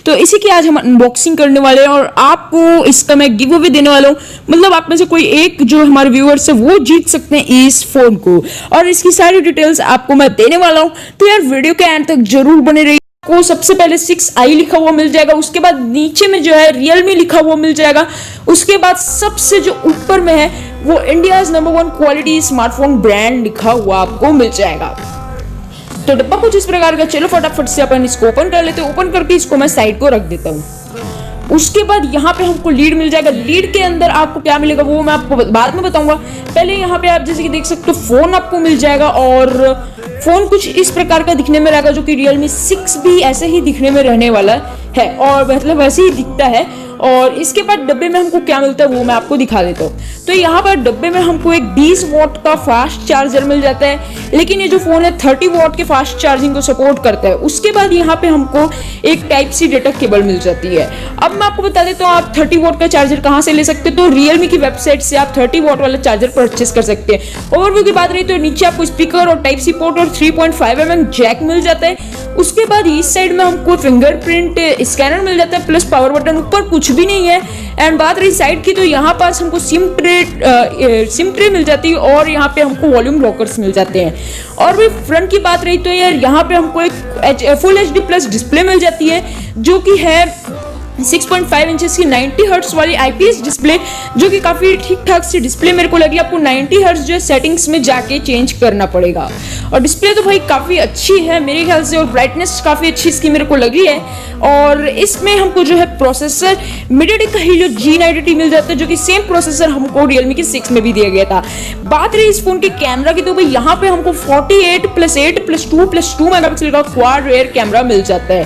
तो इसी की आज हम अनबॉक्सिंग करने वाले हैं और आपको इसका मैं गिव अवे देने वाला हूँ। मतलब आप में से कोई एक जो हमारे व्यूअर्स है वो जीत सकते हैं इस फोन को, और इसकी सारी डिटेल्स आपको मैं देने वाला हूँ। तो यार वीडियो के एंड तक जरूर बने रहिए। को सबसे पहले 6i लिखा हुआ मिल जाएगा, उसके बाद नीचे में जो है Realme लिखा हुआ मिल जाएगा, उसके बाद सबसे जो ऊपर में है वो India's number 1 quality smartphone brand लिखा हुआ आपको मिल जाएगा। तो डब्बा कुछ इस प्रकार का, चलो फटाफट से अपन इसको ओपन कर लेते हैं। ओपन करके इसको मैं साइड को रख देता हूँ। उसके बाद यहाँ पे हमको लीड मिल जाएगा। लीड के अंदर आपको क्या मिलेगा वो मैं आपको बाद में बताऊंगा। पहले यहाँ पे आप जैसे कि देख सकते हो फोन आपको मिल जाएगा, और फोन कुछ इस प्रकार का दिखने में रहेगा, जो कि Realme 6 भी ऐसे ही दिखने में रहने वाला है, और मतलब वैसे ही दिखता है। और इसके बाद डब्बे में हमको क्या मिलता है वो मैं आपको दिखा देता हूँ। तो यहाँ पर डब्बे में हमको एक 20 वॉट का फास्ट चार्जर मिल जाता है, लेकिन ये जो फोन है 30 वॉट के फास्ट चार्जिंग को सपोर्ट करता है। उसके बाद यहाँ पे हमको एक टाइप सी डेटा केबल मिल जाती है। अब मैं आपको बता देता हूँ आप 30 वॉट का चार्जर कहाँ से ले सकते हो। तो Realme की वेबसाइट से आप 30 वॉट वाला चार्जर परचेस कर सकते हैं। ओवरव्यू की बात रही तो नीचे आपको स्पीकर और टाइप सी पोर्ट और 3.5mm जैक मिल जाता है। उसके बाद इस साइड में हमको फिंगरप्रिंट स्कैनर मिल जाता है, प्लस पावर बटन। ऊपर कुछ भी नहीं है। एंड बात रही साइड की, तो यहाँ पास हमको सिम ट्रे मिल जाती है, और यहाँ पे हमको वॉल्यूम लॉकर्स मिल जाते हैं। और भी फ्रंट की बात रही तो यार यहाँ पे हमको एक फुल HD प्लस डिस्प्ले मिल जाती है, जो कि है 6.5 इंचेस की 90 हर्ट्ज वाली IPS डिस्प्ले, जो कि काफी ठीक ठाक सी डिस्प्ले मेरे को लगी। आपको 90 हर्ट्ज जो है सेटिंग्स में जाके चेंज करना पड़ेगा। और डिस्प्ले तो भाई काफी अच्छी है मेरे ख्याल से, और ब्राइटनेस काफी अच्छी इसकी मेरे को लगी है। और इसमें हमको जो है प्रोसेसर MediaTek का helio G90T मिल जाता है, जो कि सेम प्रोसेसर हमको Realme के 6 में भी दिया गया था। बात रही इस फोन के कैमरा की, तो भाई यहाँ पे हमको 48+8+2+2 मेगापिक्सल का क्वाड रेयर कैमरा मिल जाता है।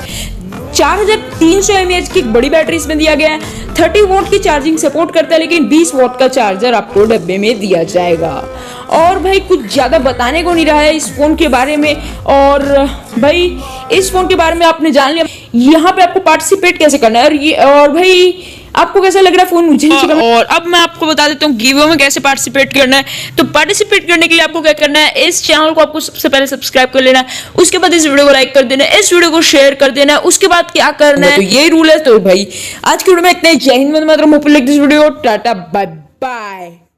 4300 mAh की एक बड़ी बैटरी इसमें दिया गया है। 30 वॉट की चार्जिंग सपोर्ट करता है, लेकिन 20 वॉट का चार्जर आपको डब्बे में दिया जाएगा। और भाई कुछ ज्यादा बताने को नहीं रहा है इस फोन के बारे में। और भाई इस फोन के बारे में आपने जान लिया। यहाँ पे आपको पार्टिसिपेट कैसे करना है, और भाई आपको कैसा लग रहा है फोन मुझे नीचे करना। और अब मैं आपको बता देता हूँ गिव अवे में कैसे पार्टिसिपेट करना है। तो पार्टिसिपेट करने के लिए आपको क्या करना है, इस चैनल को आपको सबसे पहले सब्सक्राइब कर लेना है। उसके बाद इस वीडियो को लाइक कर देना है, इस वीडियो को शेयर कर देना है। उसके बाद क्या करना है, तो यही रूल है। तो भाई आज की वीडियो में इतना ही। Jai Hind, Vande Mataram. Hope you like this video. Tata bye bye.